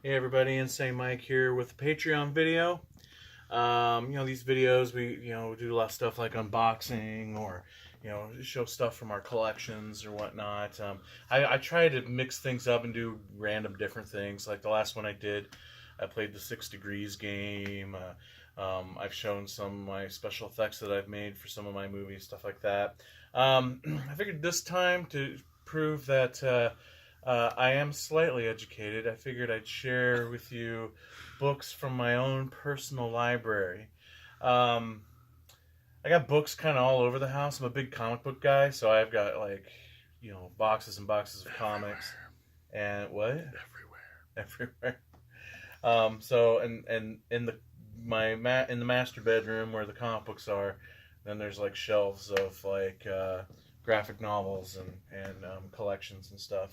Hey everybody, Insane Mike here with the Patreon video. These videos we do a lot of stuff like unboxing or show stuff from our collections or whatnot. I try to mix things up and do random different things. Like the last one I did, I played the 6 Degrees game. I've shown some of my special effects that I've made for some of my movies, stuff like that. I figured this time to prove that. I am slightly educated. I figured I'd share with you books from my own personal library. Um, I got books kind of all over the house. I'm a big comic book guy, so I've got boxes and boxes of comics. And what? Everywhere. And in the master bedroom where the comic books are, then there's like shelves of graphic novels and collections and stuff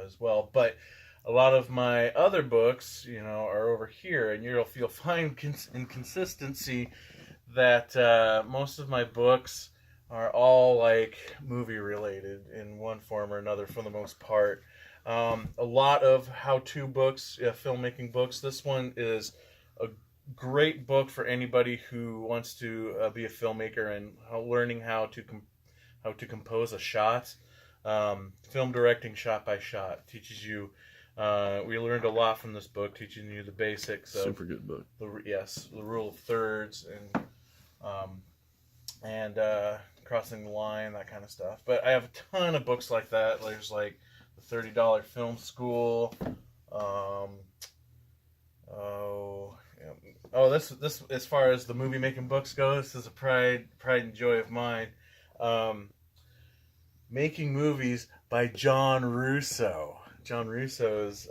as well. But a lot of my other books, are over here, and you'll find inconsistency that most of my books are all like movie related in one form or another for the most part. A lot of how-to books, filmmaking books. This one is a great book for anybody who wants to be a filmmaker and learning how to compose a shot. Film directing shot by shot teaches you. We learned a lot from this book, teaching you the basics of super good book. The rule of thirds and crossing the line, that kind of stuff. But I have a ton of books like that. There's like the $30 Film School. This as far as the movie making books go, this is a pride and joy of mine. Making Movies by John Russo. John Russo's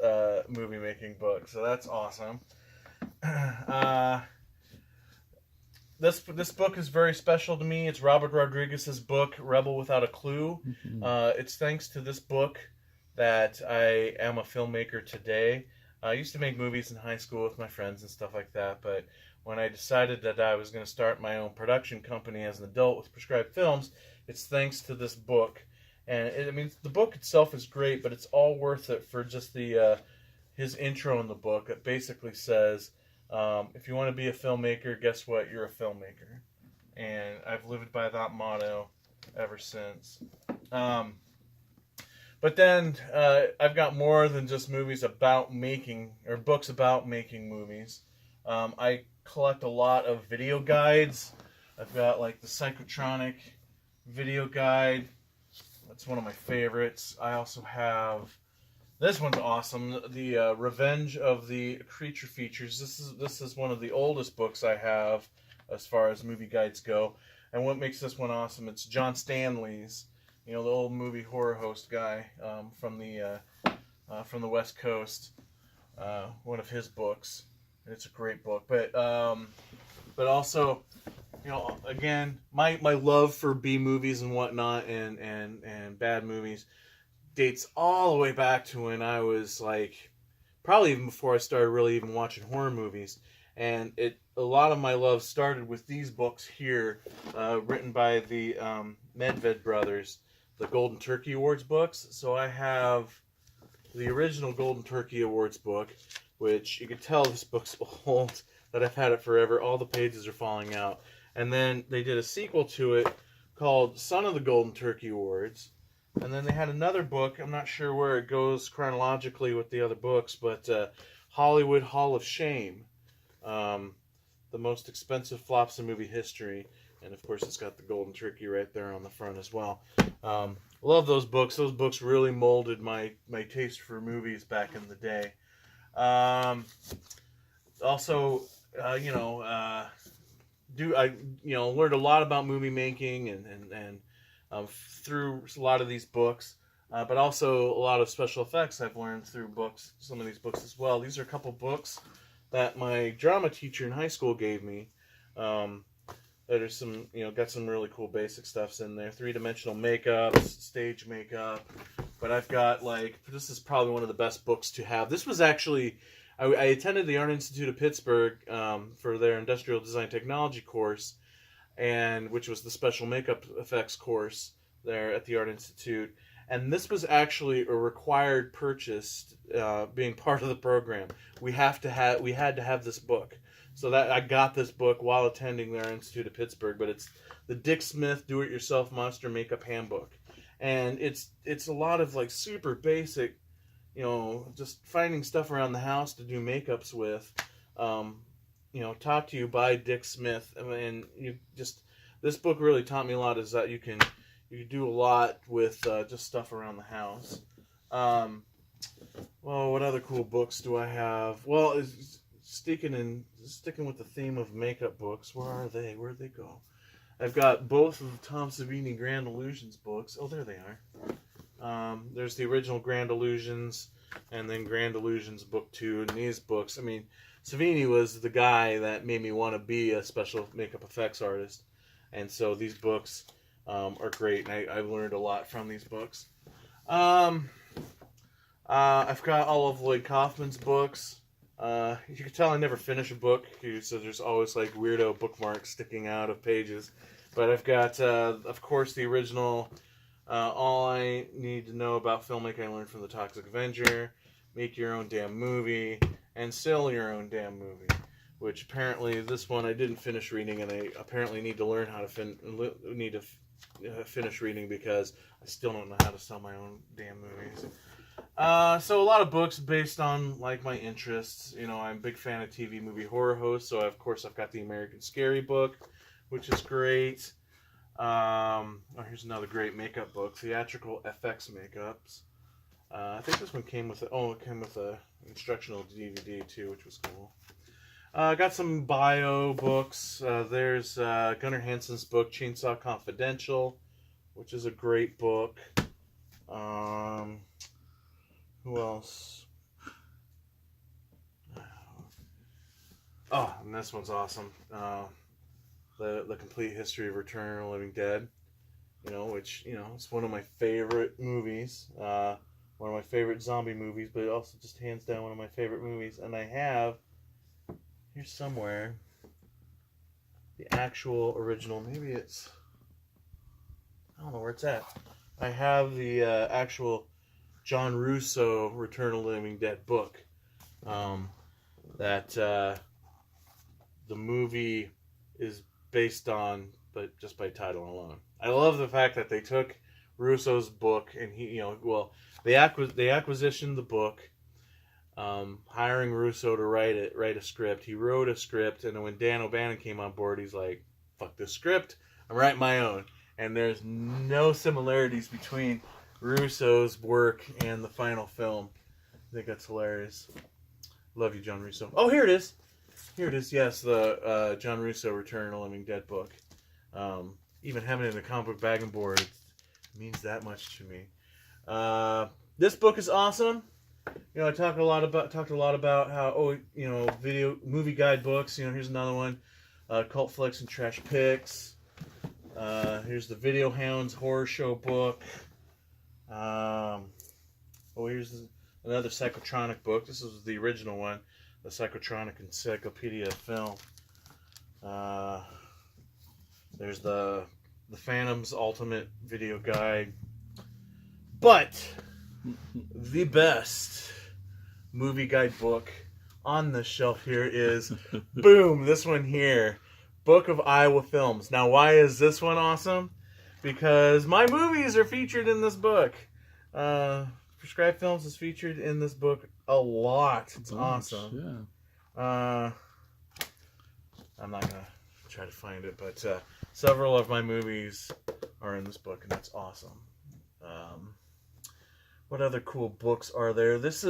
movie making book, so that's awesome. This book is very special to me. It's Robert Rodriguez's book, Rebel Without a Clue. It's thanks to this book that I am a filmmaker today. I used to make movies in high school with my friends and stuff like that, but when I decided that I was going to start my own production company as an adult with Prescribed Films, it's thanks to this book. And the book itself is great, but it's all worth it for just his intro in the book. It basically says, if you want to be a filmmaker, guess what? You're a filmmaker. And I've lived by that motto ever since. But then I've got more than just movies about making, or books about making movies. I collect a lot of video guides. I've got like the Psychotronic video guide. That's one of my favorites. I also have, this one's awesome, the Revenge of the Creature Features. This is one of the oldest books I have as far as movie guides go. And what makes this one awesome, it's John Stanley's, the old movie horror host guy from the West Coast. One of his books. It's a great book, but also, again, my love for B movies and whatnot and bad movies dates all the way back to when I was probably even before I started really even watching horror movies. And a lot of my love started with these books here, written by the Medved brothers, the Golden Turkey Awards books. So I have the original Golden Turkey Awards book, which you can tell this book's old, that I've had it forever. All the pages are falling out. And then they did a sequel to it called Son of the Golden Turkey Awards. And then they had another book, I'm not sure where it goes chronologically with the other books, but Hollywood Hall of Shame. The most expensive flops in movie history. And of course it's got the Golden Turkey right there on the front as well. Love those books. Those books really molded my taste for movies back in the day. Also, learned a lot about movie making and through a lot of these books, but also a lot of special effects I've learned through books, some of these books as well. These are a couple books that my drama teacher in high school gave me. That are some, got some really cool basic stuffs in there. 3-dimensional makeup, stage makeup. But I've got this is probably one of the best books to have. This was actually, I attended the Art Institute of Pittsburgh for their Industrial Design Technology course, and which was the special makeup effects course there at the Art Institute. And this was actually a required purchase, being part of the program. We had to have this book. So that I got this book while attending their Institute of Pittsburgh, but it's the Dick Smith Do-It-Yourself Monster Makeup Handbook. And it's a lot of like super basic, just finding stuff around the house to do makeups with, taught to you by Dick Smith. And this book really taught me a lot, is that you can do a lot with just stuff around the house. Well, what other cool books do I have? Well, sticking with the theme of makeup books, where are they? Where'd they go? I've got both of the Tom Savini Grand Illusions books. Oh, there they are. There's the original Grand Illusions, and then Grand Illusions Book 2. And these books, I mean, Savini was the guy that made me want to be a special makeup effects artist. And so these books are great, and I've learned a lot from these books. I've got all of Lloyd Kaufman's books. You can tell I never finish a book, so there's always like weirdo bookmarks sticking out of pages. But I've got, of course, the original All I Need to Know About Filmmaking I Learned from the Toxic Avenger, Make Your Own Damn Movie, and Sell Your Own Damn Movie. Which apparently this one I didn't finish reading, and I apparently need to learn how to finish reading, because I still don't know how to sell my own damn movies. So a lot of books based on like my interests. I'm a big fan of TV movie horror hosts, so of course I've got the American Scary book, which is great. Here's another great makeup book, Theatrical FX Makeups. I think this one came with a instructional DVD too, which was cool. I got some bio books. There's Gunnar Hansen's book, Chainsaw Confidential, which is a great book. Who else? Oh, and this one's awesome. The Complete History of Return of the Living Dead. Which, it's one of my favorite movies. One of my favorite zombie movies, but also just hands down one of my favorite movies. And I have, here somewhere, the actual original. Maybe it's, I don't know where it's at. I have the actual John Russo Return of the Living Dead book. That the movie is based on, but just by title alone. I love the fact that they took Russo's book and they acquisitioned the book, hiring Russo to write a script. He wrote a script, and then when Dan O'Bannon came on board, he's like, "Fuck this script, I'm writing my own." And there's no similarities between Russo's work and the final film. I think that's hilarious. Love you, John Russo. Oh, here it is. Yes, the John Russo Return of the Living Dead book. Even having it in a comic book bag and board means that much to me. This book is awesome. I talked a lot about how video movie guide books. Here's another one, Cult Flicks and Trash Picks. Here's the Video Hounds horror show book. Here's another Psychotronic book. This is the original one, the Psychotronic Encyclopedia of Film. There's the Phantom's Ultimate Video Guide. But the best movie guide book on the shelf here is, boom, this one here, Book of Iowa Films. Now, why is this one awesome? Because my movies are featured in this book. Prescribed Films is featured in this book a lot. It's awesome. Yeah. I'm not going to try to find it, but several of my movies are in this book, and that's awesome. What other cool books are there? This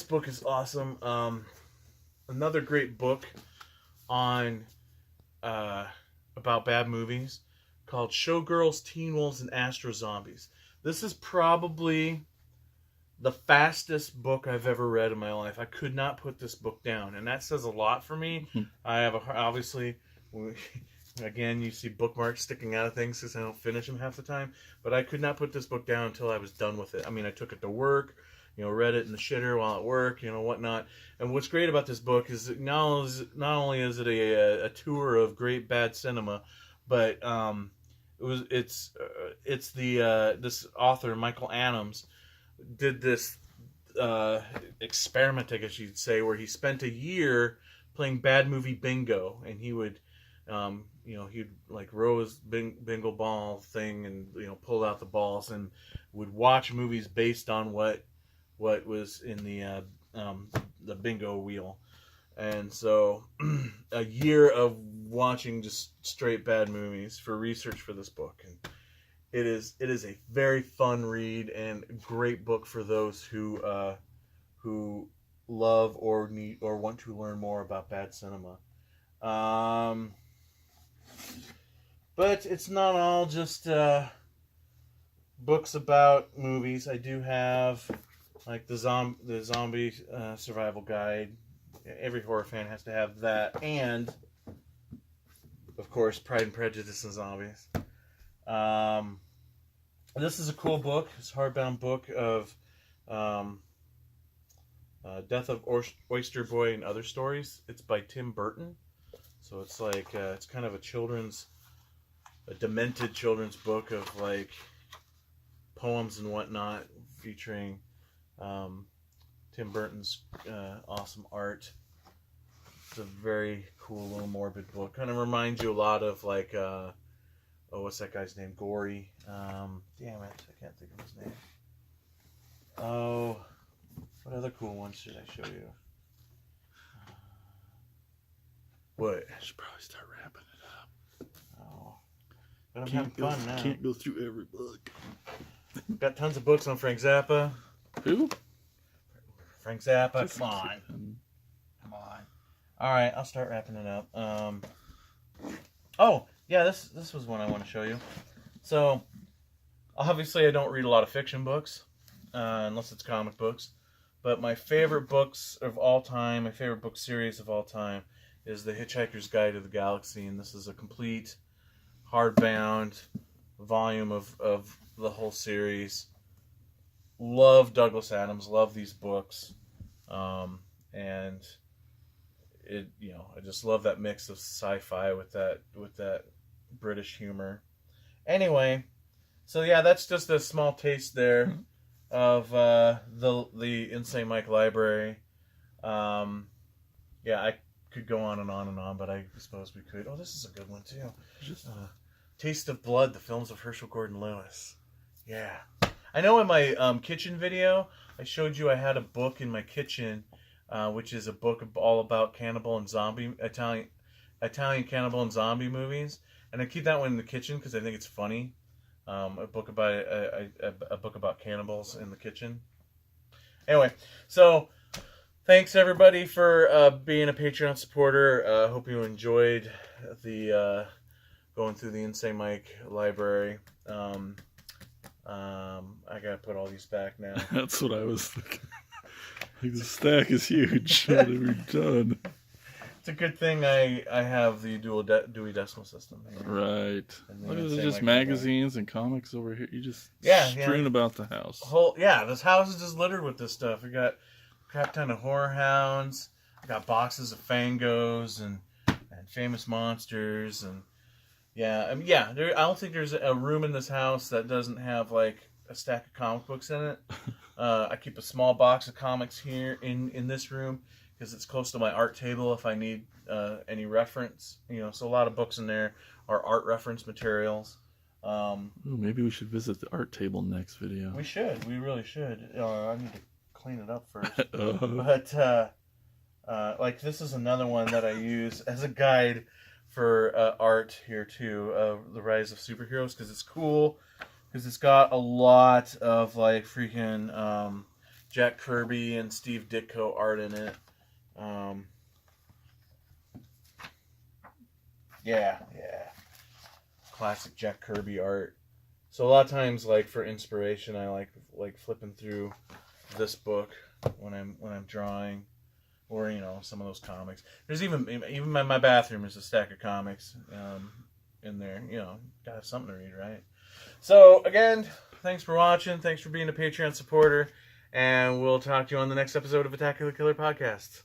book is awesome. Another great book on about bad movies called Showgirls, Teen Wolves, and Astro Zombies. This is probably the fastest book I've ever read in my life. I could not put this book down, and that says a lot for me. I have obviously, again, you see bookmarks sticking out of things because I don't finish them half the time, but I could not put this book down until I was done with it. I mean, I took it to work, read it in the shitter while at work, whatnot. And what's great about this book is that not only is it a tour of great bad cinema, but It's the this author Michael Adams did this experiment, I guess you'd say, where he spent a year playing bad movie bingo, and he would, he'd like row his bingo ball thing, and pull out the balls, and would watch movies based on what was in the bingo wheel. And so a year of watching just straight bad movies for research for this book. And it is a very fun read and great book for those who love or need or want to learn more about bad cinema. But it's not all just books about movies. I do have like the zombie survival guide. Every horror fan has to have that, and of course, Pride and Prejudice and Zombies. This is a cool book. It's a hardbound book of Death of Oyster Boy and Other Stories. It's by Tim Burton, so it's like it's kind of a demented children's book of like poems and whatnot, featuring Tim Burton's awesome art. It's a very cool little morbid book. Kind of reminds you a lot of like, what's that guy's name? Gory. Damn it, I can't think of his name. Oh, what other cool ones should I show you? What? I should probably start wrapping it up. Oh, but I'm having fun now. Can't go through every book. Got tons of books on Frank Zappa. Who? Frank Zappa, come on. All right, I'll start wrapping it up. Oh, yeah, this was one I want to show you. So, obviously I don't read a lot of fiction books, unless it's comic books. But my favorite books of all time, my favorite book series of all time, is The Hitchhiker's Guide to the Galaxy. And this is a complete hardbound volume of the whole series. Love Douglas Adams, love these books, and it I just love that mix of sci-fi with that British humor. Anyway, so yeah, that's just a small taste there of the Insane Mike library. Yeah, I could go on and on and on, but I suppose we could. Oh, this is a good one too. Taste of Blood: The Films of Herschel Gordon Lewis. Yeah. I know in my kitchen video, I showed you I had a book in my kitchen, which is a book all about cannibal and zombie, Italian cannibal and zombie movies. And I keep that one in the kitchen because I think it's funny. A book about cannibals in the kitchen. Anyway, so thanks everybody for being a Patreon supporter. Hope you enjoyed the going through the Insane Mike library. I gotta put all these back now. That's what I was thinking. Like, the stack is huge. What have we done? It's a good thing I have the Dewey Decimal System here. Right. Look, there's just magazines and comics over here. You just strewn about the house. This house is just littered with this stuff. We got a crap ton of horror hounds. I got boxes of Fangos and famous monsters and. Yeah, I don't think there's a room in this house that doesn't have like a stack of comic books in it. I keep a small box of comics here in this room because it's close to my art table if I need any reference. So a lot of books in there are art reference materials. Ooh, maybe we should visit the art table next video. We should. We really should. I need to clean it up first. But like this is another one that I use as a guide for art here too, The Rise of Superheroes, because it's cool, because it's got a lot of like freaking Jack Kirby and Steve Ditko art in it. Yeah, classic Jack Kirby art. So a lot of times, like for inspiration, I like flipping through this book when I'm drawing. Or, some of those comics. There's even in my bathroom is a stack of comics in there. Gotta have something to read, right? So, again, thanks for watching. Thanks for being a Patreon supporter. And we'll talk to you on the next episode of Attack of the Killer Podcast.